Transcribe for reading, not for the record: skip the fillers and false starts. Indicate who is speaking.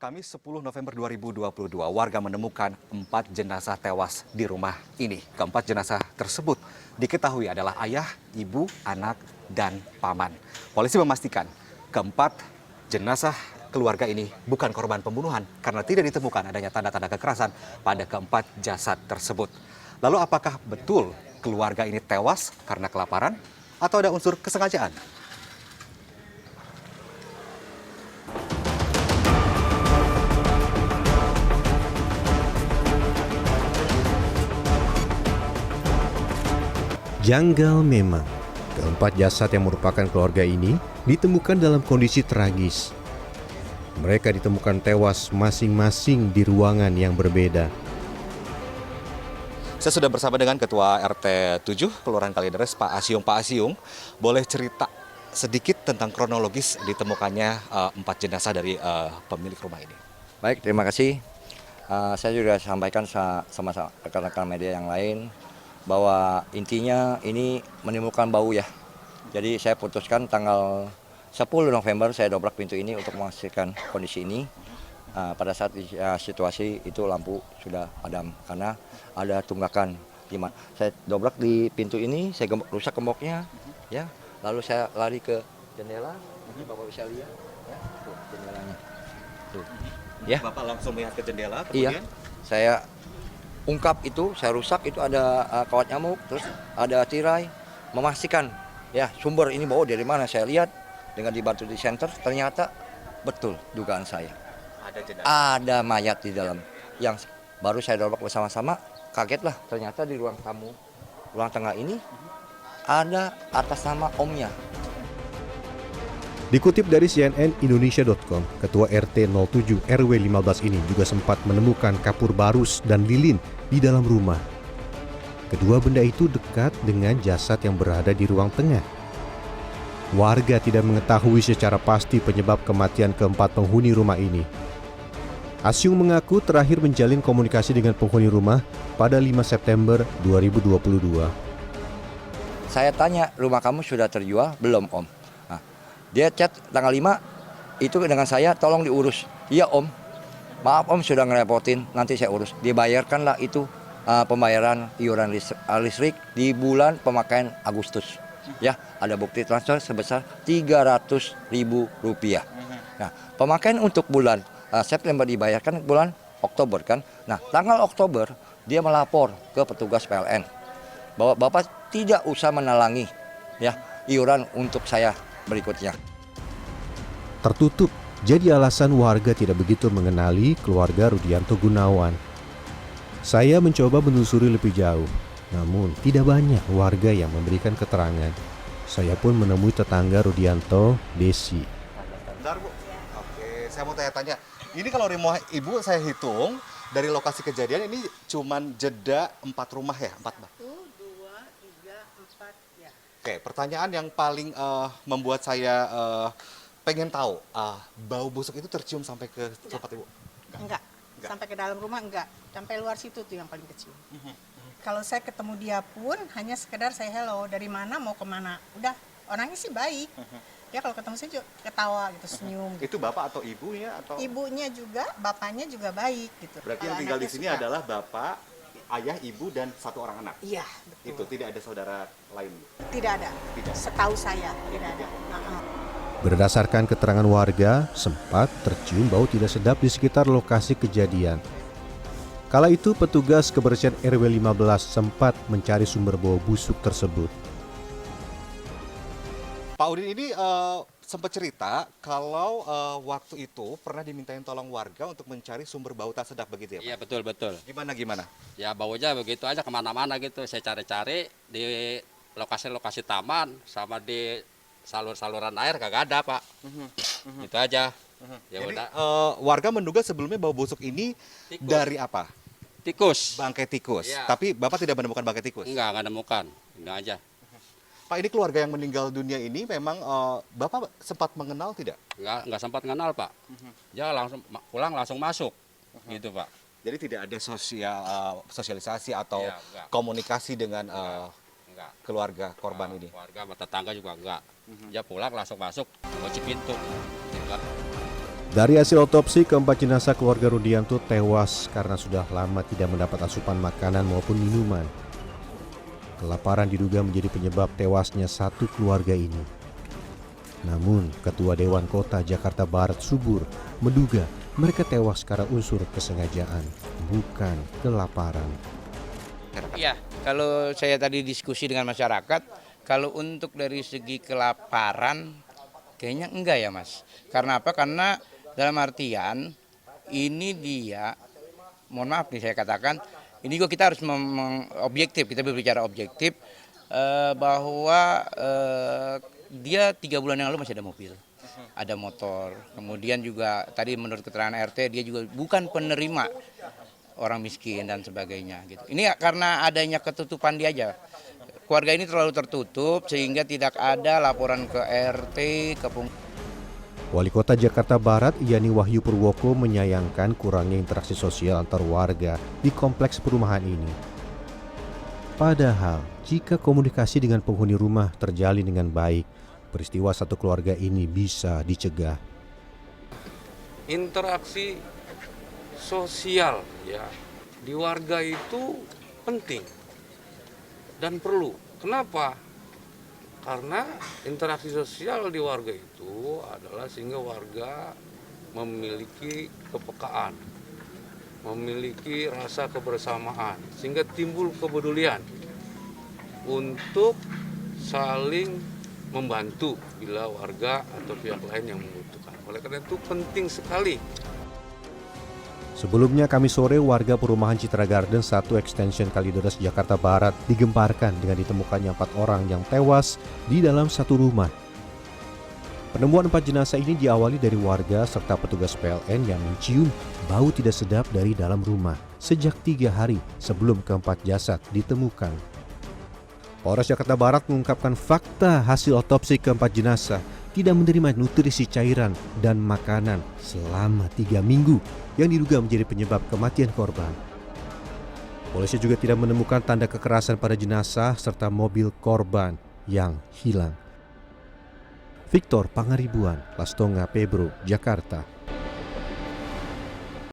Speaker 1: Kamis 10 November 2022, warga menemukan 4 jenazah tewas di rumah ini. Keempat jenazah tersebut diketahui adalah ayah, ibu, anak, dan paman. Polisi memastikan keempat jenazah keluarga ini bukan korban pembunuhan karena tidak ditemukan adanya tanda-tanda kekerasan pada keempat jasad tersebut. Lalu apakah betul keluarga ini tewas karena kelaparan atau ada unsur kesengajaan?
Speaker 2: Janggal memang, keempat jasad yang merupakan keluarga ini ditemukan dalam kondisi tragis. Mereka ditemukan tewas masing-masing di ruangan yang berbeda.
Speaker 1: Saya sudah bersama dengan Ketua RT 7 Kelurahan Kalideres, Pak Asyung. Pak Asyung, boleh cerita sedikit tentang kronologis ditemukannya 4 jenazah dari pemilik rumah ini?
Speaker 3: Baik, terima kasih. Saya juga sampaikan sama rekan-rekan media yang lain bahwa intinya ini menimbulkan bau ya. Jadi saya putuskan tanggal 10 November saya dobrak pintu ini untuk memastikan kondisi ini. Pada saat situasi itu lampu sudah padam karena ada tunggakan. Saya dobrak di pintu ini, saya rusak gemboknya, ya. Lalu saya lari ke jendela. Ini Bapak bisa lihat, ya, tuh jendelanya. Tuh, ya.
Speaker 1: Bapak langsung melihat ke jendela,
Speaker 3: kemudian? Iya, saya ungkap itu, saya rusak itu ada kawat nyamuk, terus ada tirai, memastikan ya sumber ini bau dari mana. Saya lihat dengan dibantu di center, ternyata betul dugaan saya. Ada mayat di dalam. Yang baru saya dobrak bersama-sama, kagetlah ternyata di ruang tamu, ruang tengah ini ada atas nama omnya.
Speaker 2: Dikutip dari cnnindonesia.com, Ketua RT 07 RW 15 ini juga sempat menemukan kapur barus dan lilin di dalam rumah. Kedua benda itu dekat dengan jasad yang berada di ruang tengah. Warga tidak mengetahui secara pasti penyebab kematian keempat penghuni rumah ini. Asyung mengaku terakhir menjalin komunikasi dengan penghuni rumah pada 5 September 2022.
Speaker 3: Saya tanya, rumah kamu sudah terjual? Belum, Om. Dia chat tanggal 5 itu dengan saya, tolong diurus. Iya Om, maaf Om sudah ngerepotin, nanti saya urus. Dibayarkanlah itu pembayaran iuran listrik di bulan pemakaian Agustus. Ya, ada bukti transfer sebesar Rp300.000. Nah, pemakaian untuk bulan September dibayarkan bulan Oktober kan. Nah, tanggal Oktober dia melapor ke petugas PLN bahwa Bapak tidak usah menalangi ya iuran untuk saya berikutnya.
Speaker 2: Tertutup, jadi alasan warga tidak begitu mengenali keluarga Rudianto Gunawan. Saya mencoba menelusuri lebih jauh, namun tidak banyak warga yang memberikan keterangan. Saya pun menemui tetangga Rudianto, Desi.
Speaker 1: Bentar Bu, oke, saya mau tanya-tanya. Ini kalau rumah Ibu saya hitung, dari lokasi kejadian ini cuman jeda 4 rumah ya? 4 Mbak?
Speaker 4: 2, 3, 4 ya.
Speaker 1: Oke, pertanyaan yang paling membuat saya pengen tahu, bau busuk itu tercium sampai ke tempat Ibu?
Speaker 4: Enggak. Sampai ke dalam rumah enggak. Sampai luar situ tuh yang paling kecil. Kalau saya ketemu dia pun hanya sekedar saya hello, dari mana mau kemana. Udah, orangnya sih baik. Ya kalau ketemu saya juga ketawa gitu, senyum.
Speaker 1: Itu Bapak atau Ibunya? Atau
Speaker 4: Ibunya juga, bapaknya juga baik gitu.
Speaker 1: berarti yang
Speaker 4: Kalau
Speaker 1: tinggal di
Speaker 4: anaknya
Speaker 1: sini
Speaker 4: suka.
Speaker 1: adalah Bapak, Ayah, Ibu, dan 1 orang anak?
Speaker 4: Iya, betul.
Speaker 1: Itu tidak ada saudara lain?
Speaker 4: Tidak ada.
Speaker 1: Tidak.
Speaker 4: Setahu saya tidak ada.
Speaker 2: Berdasarkan keterangan warga, sempat tercium bau tidak sedap di sekitar lokasi kejadian. Kala itu petugas kebersihan RW 15 sempat mencari sumber bau busuk tersebut.
Speaker 1: Pak Udin ini sempat cerita kalau waktu itu pernah dimintain tolong warga untuk mencari sumber bau tak sedap begitu ya Pak?
Speaker 5: Iya betul.
Speaker 1: Gimana?
Speaker 5: Ya baunya begitu aja kemana-mana gitu. Saya cari-cari di lokasi-lokasi taman sama di saluran air kagak ada Pak. Itu aja. Ya
Speaker 1: Jadi
Speaker 5: udah.
Speaker 1: warga menduga sebelumnya bau busuk ini
Speaker 5: Tikus.
Speaker 1: dari apa?
Speaker 5: Tikus.
Speaker 1: Bangkai tikus.
Speaker 5: Iya.
Speaker 1: Tapi Bapak tidak menemukan bangkai tikus?
Speaker 5: Enggak nemukan. Ini aja.
Speaker 1: Pak, ini keluarga yang meninggal dunia ini memang Bapak sempat mengenal tidak?
Speaker 5: Enggak sempat kenal Pak. Dia langsung pulang langsung masuk. Gitu Pak.
Speaker 1: Jadi tidak ada sosialisasi atau
Speaker 5: Iya, enggak.
Speaker 1: komunikasi dengan
Speaker 5: Enggak.
Speaker 1: keluarga korban ini?
Speaker 5: Keluarga sama tetangga juga enggak. Dia pulang langsung masuk, kunci pintu. Gitu kan.
Speaker 2: Dari hasil otopsi, keempat jenazah keluarga Rudianto tewas karena sudah lama tidak mendapat asupan makanan maupun minuman. Kelaparan diduga menjadi penyebab tewasnya satu keluarga ini. Namun, Ketua Dewan Kota Jakarta Barat Subur menduga mereka tewas karena unsur kesengajaan, bukan kelaparan.
Speaker 6: Ya, kalau saya tadi diskusi dengan masyarakat, kalau untuk dari segi kelaparan, kayaknya enggak ya Mas. Karena apa? Karena dalam artian ini dia, mohon maaf nih saya katakan, ini juga kita harus objektif, kita berbicara objektif bahwa dia 3 bulan yang lalu masih ada mobil, ada motor, kemudian juga tadi menurut keterangan RT dia juga bukan penerima orang miskin dan sebagainya gitu. Ini karena adanya ketutupan dia aja. Keluarga ini terlalu tertutup sehingga tidak ada laporan ke RT, ke
Speaker 2: Wali Kota Jakarta Barat, Yani Wahyu Purwoko menyayangkan kurangnya interaksi sosial antar warga di kompleks perumahan ini. Padahal, jika komunikasi dengan penghuni rumah terjalin dengan baik, peristiwa satu keluarga ini bisa dicegah.
Speaker 7: Interaksi sosial ya di warga itu penting dan perlu. Kenapa? Karena interaksi sosial di warga itu adalah sehingga warga memiliki kepekaan, memiliki rasa kebersamaan, sehingga timbul kepedulian untuk saling membantu bila warga atau pihak lain yang membutuhkan. Oleh karena itu penting sekali.
Speaker 2: Sebelumnya Kamis sore warga perumahan Citra Garden 1 Extension Kalideres Jakarta Barat digemparkan dengan ditemukannya 4 orang yang tewas di dalam satu rumah. Penemuan 4 jenazah ini diawali dari warga serta petugas PLN yang mencium bau tidak sedap dari dalam rumah sejak 3 hari sebelum keempat jasad ditemukan. Polres Jakarta Barat mengungkapkan fakta hasil otopsi keempat jenazah tidak menerima nutrisi cairan dan makanan selama 3 minggu yang diduga menjadi penyebab kematian korban. Polisi juga tidak menemukan tanda kekerasan pada jenazah serta mobil korban yang hilang. Victor Pangaribuan, Lastonga Pebro, Jakarta.